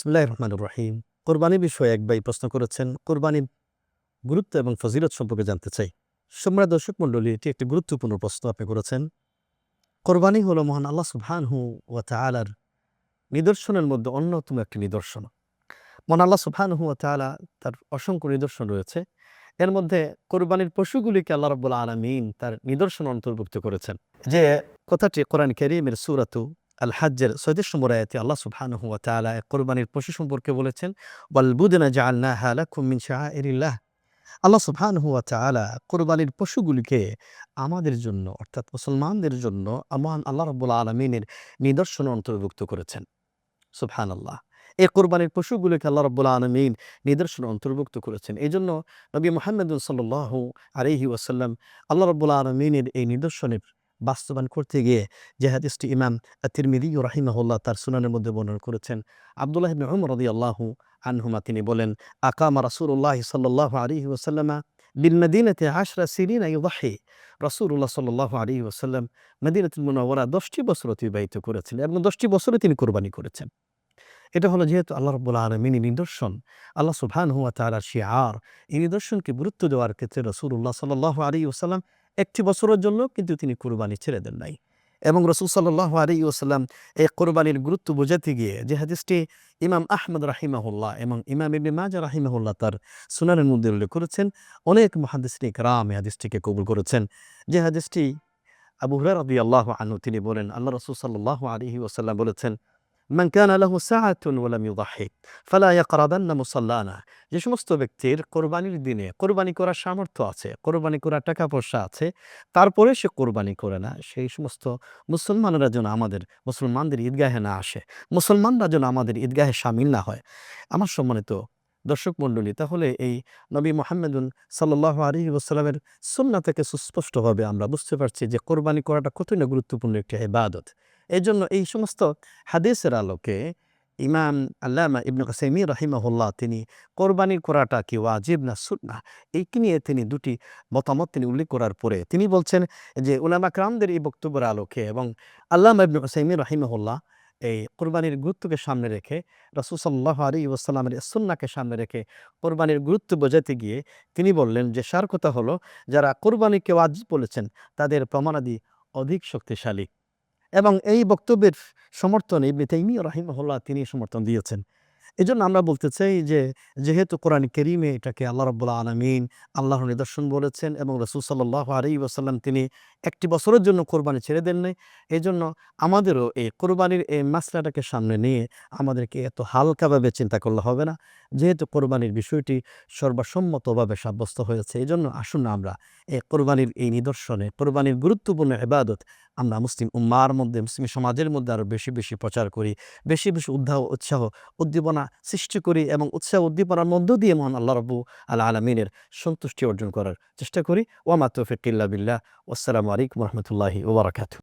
বিসমিল্লাহির রহমানির রহিম। কোরবানি বিষয়ে এক ভাই প্রশ্ন করেছেন, কোরবানির গুরুত্ব এবং ফজিলত সম্পর্কে জানতে চাই। সম্মানিত দর্শক মণ্ডলী, এটি একটি গুরুত্বপূর্ণ প্রশ্ন আপনি করেছেন। কোরবানি হলো মহান আল্লাহ সুবহানাহু ওয়া তাআলার নিদর্শনের মধ্যে অন্যতম একটি নিদর্শন। মহান আল্লাহ সুবহানাহু ওয়া তাআলা তার অসংখ্য নিদর্শন রয়েছে। এর মধ্যে কোরবানির পশুগুলিকে আল্লাহ রাব্বুল আলামিন তার নিদর্শন অন্তর্ভুক্ত করেছেন। যে কথাটি কোরআন কারীমের সূরাতু আল হাজ্জের ৩৬ নম্বর আয়াতে আল্লাহ সুবহানাহু ওয়া তাআলা কোরবানির পশু সম্পর্কে বলেছেন, ওয়াল বুদনা জাআলনাহা লাকুম মিন শাআইরিল্লাহ। আল্লাহ সুবহানাহু ওয়া তাআলা কোরবানির পশুগুলিকে আমাদের জন্য অর্থাৎ মুসলমানদের জন্য মহান আল্লাহ রাব্বুল আলামিনের নিদর্শন অন্তর্ভুক্ত করেছেন। সুবহানাল্লাহ। এই কোরবানির পশুগুলোকে আল্লাহ রাব্বুল আলামিন নিদর্শনে অন্তর্ভুক্ত করেছেন। এজন্য নবী মুহাম্মদ সাল্লাল্লাহু আলাইহি ওয়াসাল্লাম আল্লাহ রাব্বুল আলামিনের এই নিদর্শনের বাস্তবায়ন করতে গিয়ে যে হাদিসটি ইমাম আত-তিরমিযী রাহিমাহুল্লাহ তার সুনানের মধ্যে বর্ণনা করেছেন, আব্দুল্লাহ ইবনে উমর রাদিয়াল্লাহু আনহুমা তিনি বলেন, আকামা রাসূলুল্লাহ সাল্লাল্লাহু আলাইহি ওয়াসাল্লামা বিল মদিনাতি 10 সিনিনা ইউদাহি। রাসূলুল্লাহ সাল্লাল্লাহু আলাইহি ওয়াসাল্লাম মদিনাতুল মুনাওয়ারা 10টি বছর অতিবাহিত করেছেন এবং 10টি বছরে তিনি কোরবানি করেছেন। এটা হলো যেহেতু আল্লাহ রাব্বুল আলামিনের নিদর্শন, আল্লাহ সুবহানাহু ওয়া তাআলার শিআর, এই নিদর্শনকে গুরুত্ব দেওয়ার ক্ষেত্রে রাসূলুল্লাহ সাল্লাল্লাহু আলাইহি ওয়াসাল্লাম একটি বছরের জন্য কিন্তু তিনি কুরবানি ছেড়ে দেন নাই। এবং রাসূল সাল্লাল্লাহু আলাইহি ওয়াসাল্লাম এই কোরবানির গুরুত্ব বোঝাতে গিয়ে যে হাদিসটি ইমাম আহমদ রাহিমাহুল্লাহ এবং ইমাম ইবনে মাজাহ রাহিমাহুল্লাহ তার সুনানের মধ্যে উল্লেখ করেছেন, অনেক মুহাদ্দিসিন ইকরাম এই হাদিসটিকে কবুল করেছেন। যে হাদিসটি আবু হুরায়রা রাদিয়াল্লাহু আনহু তিনি বলেন, আল্লাহ রাসূল সাল্লাল্লাহু আলাইহি ওয়াসাল্লাম বলেছেন, মান কানা লাহু সাআতুন ওয়া লাম ইউদাহি ফালা ইয়াকরাবান্না মুসাল্লানা। যে সমস্ত ব্যক্তির কোরবানির দিনে কোরবানি করার সামর্থ্য আছে, কোরবানি করার টাকা পয়সা আছে, তারপরে সে কোরবানি করে না, সেই সমস্ত মুসলমানরা যেন মুসলমানদের ঈদগাহে না আসে, মুসলমানরা যেন আমাদের ঈদগাহে শামিল না হয়। আমার সম্মানিত দর্শক মণ্ডলী, তাহলে এই নবী মুহাম্মদুন সাল্লাল্লাহু আলাইহি ওয়াসাল্লামের সুন্নাহ থেকে সুস্পষ্টভাবে আমরা বুঝতে পারছি যে কোরবানি করাটা কতই না গুরুত্বপূর্ণ একটি ইবাদত। এজন্য এই সমস্ত হাদিসের আলোকে ইমাম আল্লামা ইবনে উসাইমিন রাহিমাহুল্লাহ তিনি কোরবানি করাটা কি ওয়াজিব না সুন্নাহ, এই নিয়ে তিনি দুটি মতামত তিনি উল্লেখ করার পরে তিনি বলছেন যে উলামা কেরামদের এই বক্তব্যের আলোকে এবং আল্লামা ইবনে উসাইমিন রাহিমাহুল্লাহ এই কোরবানির গুরুত্বকে সামনে রেখে রাসূল সাল্লাল্লাহু আলাইহি ওয়াসাল্লামের সুন্নাহকে সামনে রেখে কোরবানির গুরুত্ব বোঝাতে গিয়ে তিনি বললেন যে সার কথা হলো, যারা কোরবানিকে ওয়াজিব বলেছেন তাদের প্রমাণাদি অধিক শক্তিশালী। এবং এই বক্তব্যের সমর্থনে ইবনে তাইমিয়্যা রাহিমাহুল্লাহ তিনি সমর্থন দিয়েছেন। এজন্য আমরা বলতে চাই যে যেহেতু কোরআন কারীমে এটাকে আল্লাহ রাব্বুল আলামিন আল্লাহর নিদর্শন বলেছেন এবং রাসূল সাল্লাল্লাহু আলাইহি ওয়াসাল্লাম তিনি একটি বছরের জন্য কোরবানি ছেড়ে দেন নাই। এজন্য আমাদেরও এই কোরবানির এই মাসলাটাকে সামনে নিয়ে আমাদেরকে এত হালকাভাবে চিন্তা করলে হবে না। যেহেতু কোরবানির বিষয়টি সর্বসম্মতভাবে সাব্যস্ত হয়েছে, এজন্য আসুন না আমরা এই কোরবানির এই নিদর্শনে কোরবানির গুরুত্বপূর্ণ ইবাদত আমরা মুসলিম উম্মাহর মধ্যে, মুসলিম সমাজের মধ্যে আরো বেশি বেশি প্রচার করি, বেশি বেশি উৎসাহ উদ্দীপনা সৃষ্টি করি এবং উৎসাহ উদ্দীপনার মধ্য দিয়ে মহান আল্লাহ রাব্বুল আলামিনের সন্তুষ্টি অর্জন করার চেষ্টা করি। ওয়া মা তাওফীক ইল্লা বিল্লাহ। ওয়াসসালামু আলাইকুম ওয়া রাহমাতুল্লাহি ওয়া বারাকাতুহু।